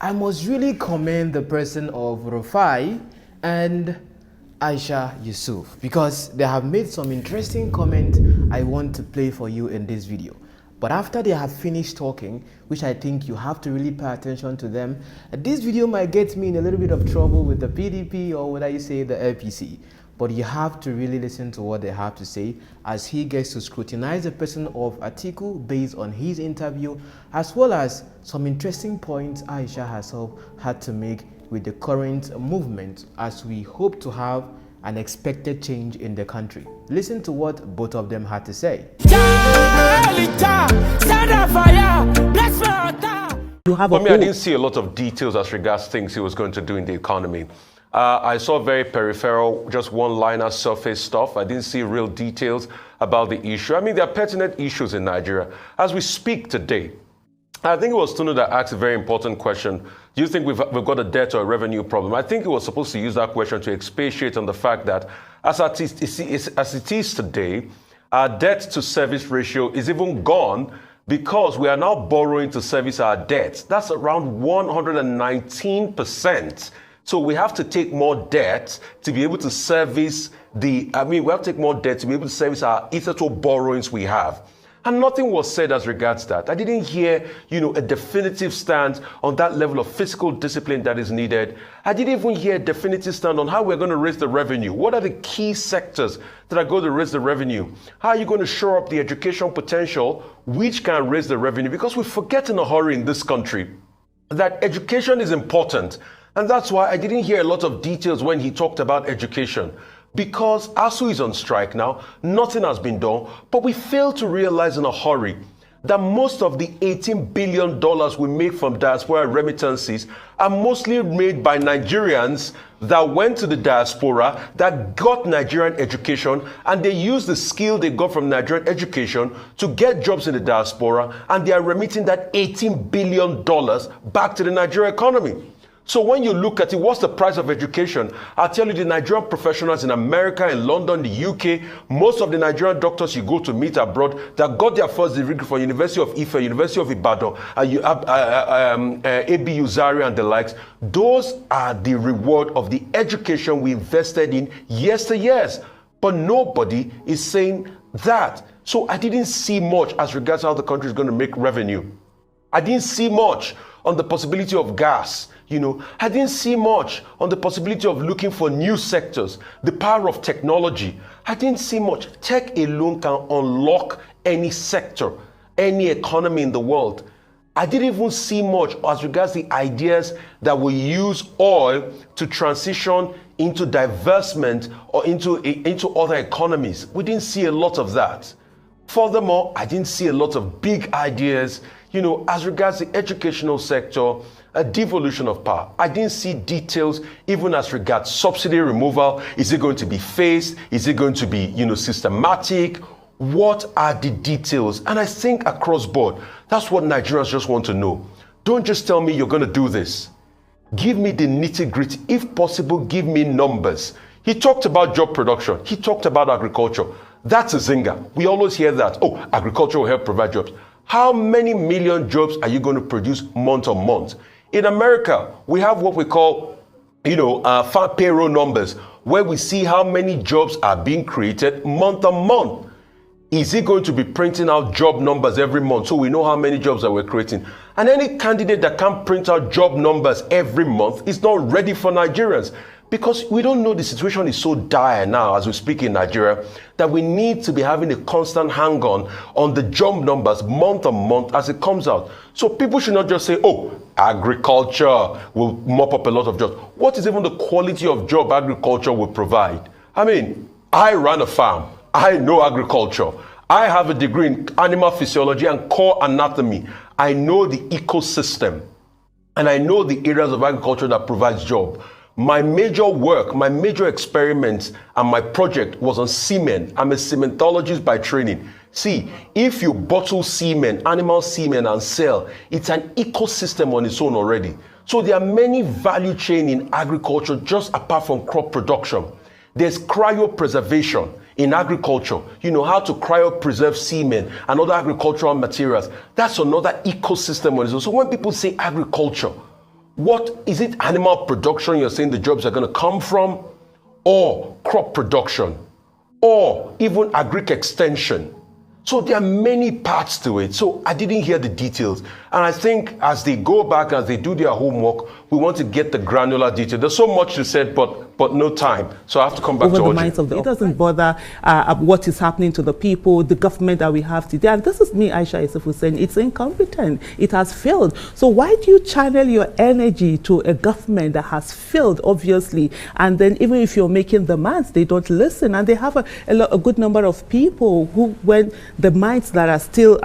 I must really commend the person of Rufai and Aisha Yusuf because they have made some interesting comments I want to play for you in this video. But after they have finished talking, which I think you have to really pay attention to them, this video might get me in a little bit of trouble with the PDP or whether you say the LPC. But you have to really listen to what they have to say as he gets to scrutinize the person of Atiku based on his interview, as well as some interesting points Aisha herself had to make with the current movement as we hope to have an expected change in the country. Listen to what both of them had to say. For me, I didn't see a lot of details as regards things he was going to do in the economy. I saw very peripheral, just one-liner surface stuff. I didn't see real details about the issue. I mean, there are pertinent issues in Nigeria. As we speak today, I think it was Tunde that asked a very important question. Do you think we've got a debt or a revenue problem? I think he was supposed to use that question to expatiate on the fact that as it is today, our debt to service ratio is even gone because we are now borrowing to service our debts. That's around 119%. So we have to take more debt to be able to service we have to take more debt to be able to service our hitherto borrowings we have. And nothing was said as regards that. I didn't hear, a definitive stand on that level of fiscal discipline that is needed. I didn't even hear a definitive stand on how we're going to raise the revenue. What are the key sectors that are going to raise the revenue? How are you going to shore up the education potential which can raise the revenue? Because we forget in a hurry in this country that education is important. And that's why I didn't hear a lot of details when he talked about education. Because ASU is on strike now, nothing has been done, but we fail to realize in a hurry that most of the $18 billion we make from diaspora remittances are mostly made by Nigerians that went to the diaspora, that got Nigerian education, and they use the skill they got from Nigerian education to get jobs in the diaspora, and they are remitting that $18 billion back to the Nigerian economy. So when you look at it, what's the price of education? I'll tell you, the Nigerian professionals in America, in London, the UK, most of the Nigerian doctors you go to meet abroad that got their first degree from University of Ife, University of Ibadan, ABU, Zaria and the likes, those are the reward of the education we invested in years. But nobody is saying that. So I didn't see much as regards how the country is going to make revenue. I didn't see much on the possibility of gas. I didn't see much on the possibility of looking for new sectors, the power of technology. I didn't see much. Tech alone can unlock any sector, any economy in the world. I didn't even see much as regards the ideas that will use oil to transition into divestment or into other economies. We didn't see a lot of that. Furthermore, I didn't see a lot of big ideas, as regards the educational sector, a devolution of power. I didn't see details even as regards subsidy removal. Is it going to be phased? Is it going to be, systematic? What are the details? And I think across board, that's what Nigerians just want to know. Don't just tell me you're going to do this. Give me the nitty-gritty. If possible, give me numbers. He talked about job production. He talked about agriculture. That's a zinger. We always hear that. Oh, agriculture will help provide jobs. How many million jobs are you going to produce month on month? In America, we have what we call, payroll numbers, where we see how many jobs are being created month on month. Is he going to be printing out job numbers every month so we know how many jobs that we're creating? And any candidate that can't print out job numbers every month is not ready for Nigerians. Because we don't know, the situation is so dire now as we speak in Nigeria that we need to be having a constant hang-on on the job numbers month on month as it comes out. So people should not just say, oh, agriculture will mop up a lot of jobs. What is even the quality of job agriculture will provide? I mean, I run a farm. I know agriculture. I have a degree in animal physiology and core anatomy. I know the ecosystem and I know the areas of agriculture that provides job. My major work, my major experiment and my project was on semen. I'm a sementologist by training. See, if you bottle semen, animal semen and sell, it's an ecosystem on its own already. So there are many value chain in agriculture just apart from crop production. There's cryopreservation in agriculture. You know how to cryopreserve semen and other agricultural materials. That's another ecosystem on its own. So when people say agriculture, What is it? Animal production you're saying the jobs are going to come from, or crop production, or even agric extension? So there are many parts to it. So I didn't hear the details. And I think as they go back, as they do their homework, we want to get the granular detail. There's so much to say, but no time. So I have to come back to the minds of the, it doesn't bother what is happening to the people, the government that we have today. And this is me, 𝐲𝐲𝐻𝐻 saying it's incompetent. It has failed. So why do you channel your energy to a government that has failed, obviously? And then even if you're making demands, they don't listen. And they have a good number of people who, when the minds that are still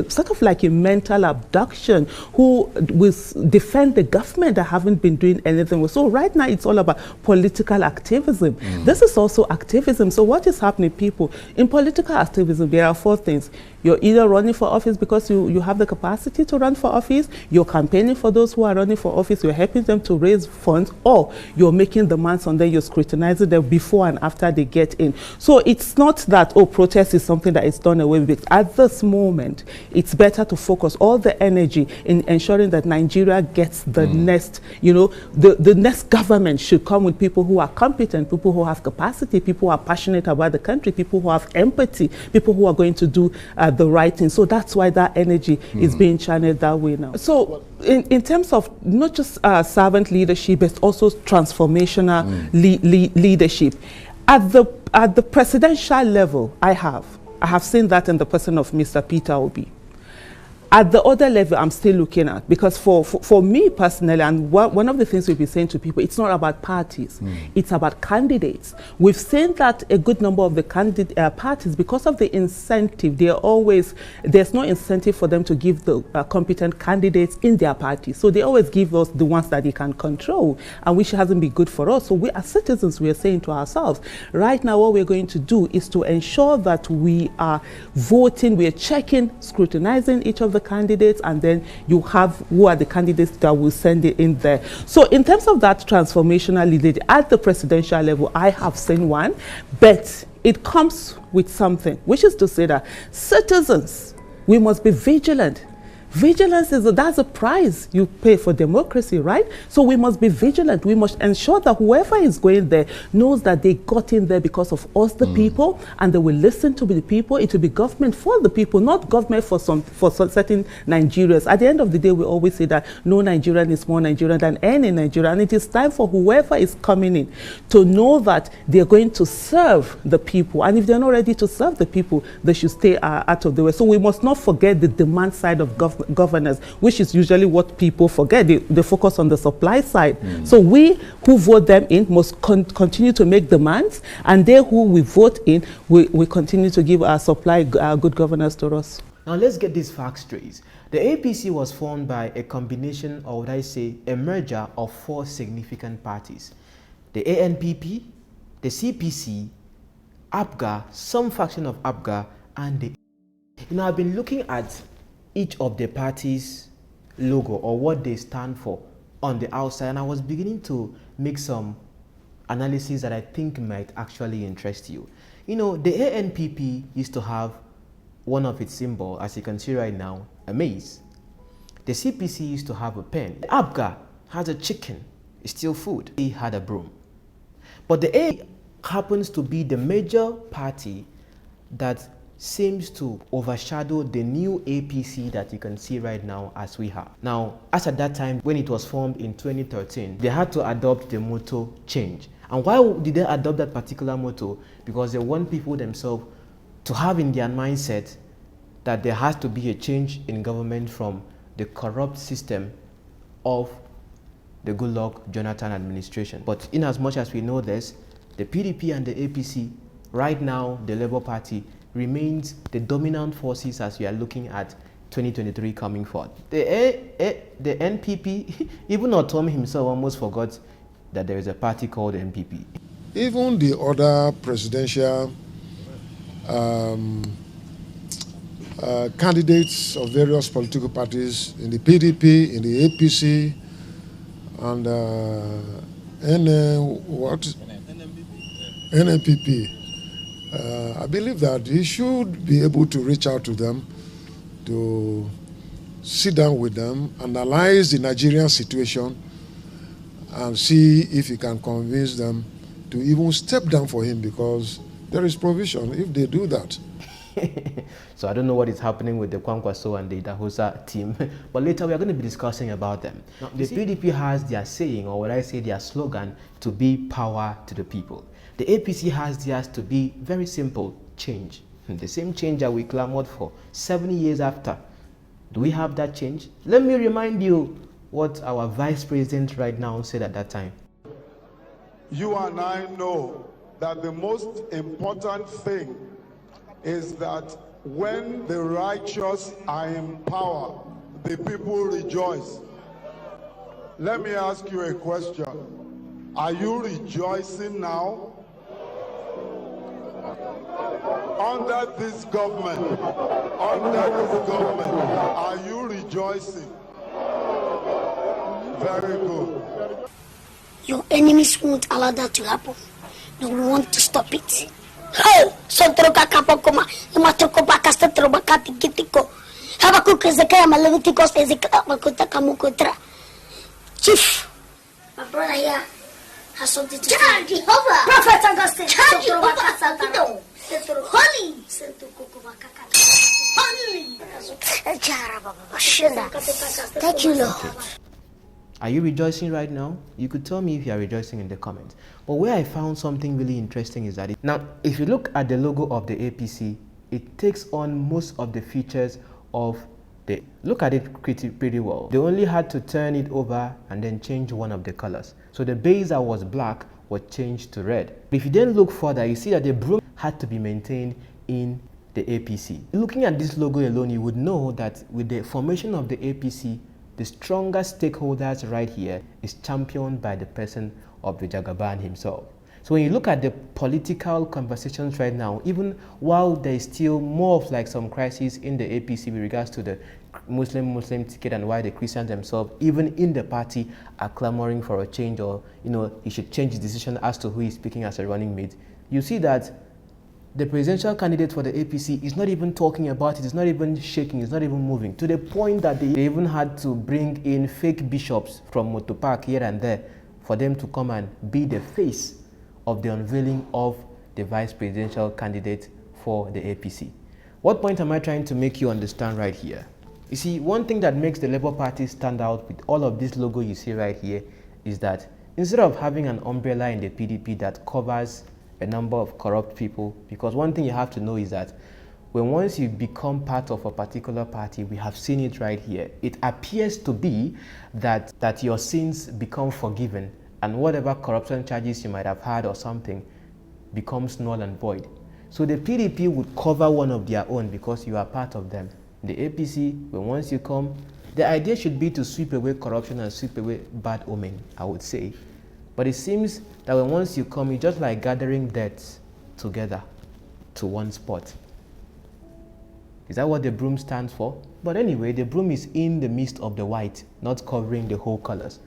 sort of like a mental abduction, who will defend the government that haven't been doing anything. So right now it's all about political activism. This is also activism. So what is happening, people? In political activism, there are 4 things. You're either running for office because you have the capacity to run for office, you're campaigning for those who are running for office, you're helping them to raise funds, or you're making demands and then you're scrutinizing them before and after they get in. So it's not that, oh, protest is something that is done away with. At this moment, it's better to focus all the energy in ensuring that Nigeria gets the next, you know, the next government should come with people who are competent, people who have capacity, people who are passionate about the country, people who have empathy, people who are going to do the right thing. So that's why that energy is being channeled that way now. So in terms of not just servant leadership, but also transformational leadership, at the presidential level, I have seen that in the person of Mr. Peter Obi. At the other level, I'm still looking at, because for me personally, and one of the things we've been saying to people, it's not about parties, it's about candidates. We've seen that a good number of the parties, because of the incentive, there's no incentive for them to give the competent candidates in their party. So they always give us the ones that they can control, and which hasn't been good for us. So we as citizens, we are saying to ourselves, right now what we're going to do is to ensure that we are voting, we are checking, scrutinizing each of the candidates, and then you have who are the candidates that will send it in there. So in terms of that transformational leadership at the presidential level, I have seen one, but it comes with something, which is to say that citizens, we must be vigilant. Vigilance that's a price you pay for democracy, right? So we must be vigilant. We must ensure that whoever is going there knows that they got in there because of us, the people, and they will listen to the people. It will be government for the people, not government for certain Nigerians. At the end of the day, we always say that no Nigerian is more Nigerian than any Nigerian. And it is time for whoever is coming in to know that they're going to serve the people. And if they're not ready to serve the people, they should stay out of the way. So we must not forget the demand side of governance, which is usually what people forget. They focus on the supply side. So we who vote them in must continue to make demands, and they who we vote in, we continue to give our supply good governance to us. Now let's get these facts straight. The APC was formed by a combination, or would I say a merger of 4 significant parties: the ANPP, the CPC, APGA, some faction of APGA, and the... I've been looking at each of the parties' logo, or what they stand for, on the outside, and I was beginning to make some analysis that I think might actually interest you. The ANPP used to have one of its symbols, as you can see right now, a maize. The CPC used to have a pen. The APGA has a chicken, it's still food. He had a broom. But the A happens to be the major party that seems to overshadow the new APC that you can see right now as we have. Now, as at that time, when it was formed in 2013, they had to adopt the motto change. And why did they adopt that particular motto? Because they want people themselves to have in their mindset that there has to be a change in government from the corrupt system of the Goodluck Jonathan administration. But in as much as we know this, the PDP and the APC, right now the Labour Party, remains the dominant forces as we are looking at 2023 coming forward. The NPP, even Otom himself almost forgot that there is a party called NPP. Even the other presidential candidates of various political parties in the PDP, in the APC, and NNPP. I believe that he should be able to reach out to them to sit down with them, analyze the Nigerian situation, and see if he can convince them to even step down for him, because there is provision if they do that. So I don't know what is happening with the 𝐻𝐿𝐴 and the 𝙪𝙾 team, but later we are going to be discussing about them. Now, the PDP has their saying, or what I say, their slogan, to be power to the people. The APC has theirs to be very simple, change. The same change that we clamored for 70 years after. Do we have that change? Let me remind you what our vice president right now said at that time. You and I know that the most important thing is that when the righteous are in power, the people rejoice. Let me ask you a question. Are you rejoicing now? Under this government, are you rejoicing? Very good. Your enemies won't allow that to happen. They will want to stop it. Hey, Sotroka Kapokoma, Imatrokopa Castatro Kitiko. Have a cook as a camera, Leviticus as a Kamukotra. Chief, my brother here has something to say. Prophet Augustine, Holy, Thank you, Lord. Are you rejoicing right now? You could tell me if you are rejoicing in the comments. But where I found something really interesting is that now, if you look at the logo of the APC, it takes on most of the features of the... Look at it pretty well. They only had to turn it over and then change one of the colors. So the base that was black was changed to red. If you then look further, you see that the broom had to be maintained in the APC. Looking at this logo alone, you would know that with the formation of the APC, the strongest stakeholders right here is championed by the person of the JAGABAN himself. So when you look at the political conversations right now, even while there is still more of like some crisis in the APC with regards to the Muslim ticket and why the Christians themselves, even in the party, are clamoring for a change, or he should change his decision as to who is speaking as a running mate, you see that the presidential candidate for the APC is not even talking about it, it's not even shaking, it's not even moving, to the point that they even had to bring in fake bishops from Motor Park here and there for them to come and be the face of the unveiling of the vice presidential candidate for the APC. What point am I trying to make you understand right here? You see, one thing that makes the Labour Party stand out with all of this logo you see right here is that instead of having an umbrella in the PDP that covers a number of corrupt people, because one thing you have to know is that once you become part of a particular party, we have seen it right here, it appears to be that your sins become forgiven and whatever corruption charges you might have had or something becomes null and void. So the PDP would cover one of their own because you are part of them. The APC, once you come, the idea should be to sweep away corruption and sweep away bad omen, I would say. But it seems that once you come, it's just like gathering debts together to one spot. Is that what the broom stands for? But anyway, the broom is in the midst of the white, not covering the whole colors.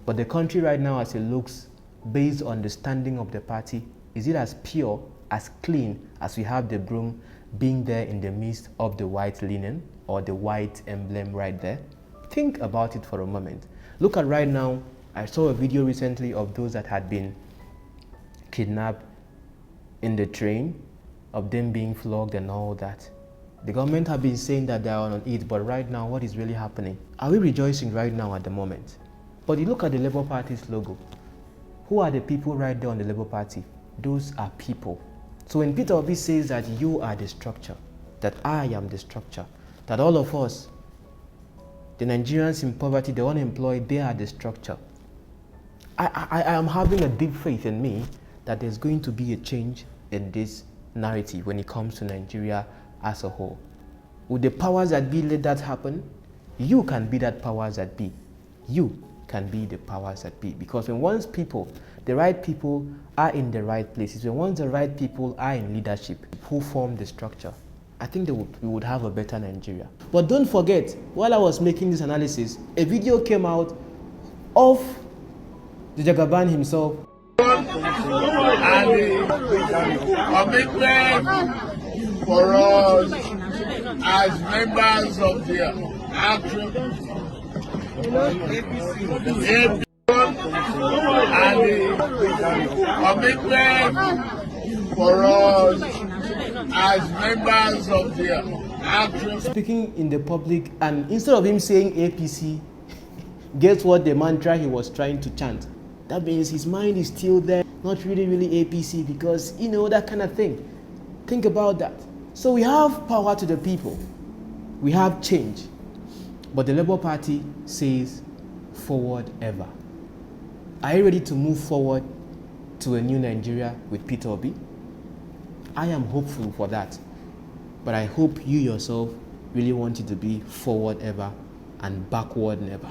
But the country right now, as it looks, based on the standing of the party, is it as pure, as clean as we have the broom being there in the midst of the white linen or the white emblem right there? Think about it for a moment. Look at right now. I saw a video recently of those that had been kidnapped in the train, of them being flogged and all that. The government have been saying that they are on it, but right now, what is really happening? Are we rejoicing right now at the moment? But you look at the Labour Party's logo. Who are the people right there on the Labour Party? Those are people. So when Peter Obi says that you are the structure, that I am the structure, that all of us, the Nigerians in poverty, the unemployed, they are the structure. I am having a deep faith in me that there's going to be a change in this narrative when it comes to Nigeria as a whole. Would the powers that be let that happen? You can be that powers that be. You can be the powers that be. Because when once people, the right people are in the right places, when once the right people are in leadership, who form the structure, I think we would have a better Nigeria. But don't forget, while I was making this analysis, a video came out of the JAGABAN himself. And the commitment for us as members of the action, and the commitment for us as members of the action. Speaking in the public, and instead of him saying APC, guess what the mantra he was trying to chant? That means his mind is still there, not really APC, because you know, that kind of thing. Think about that. So we have power to the people. We have change. But the Labour Party says forward ever. Are you ready to move forward to a new Nigeria with Peter Obi? I am hopeful for that. But I hope you yourself really want it to be forward ever and backward never.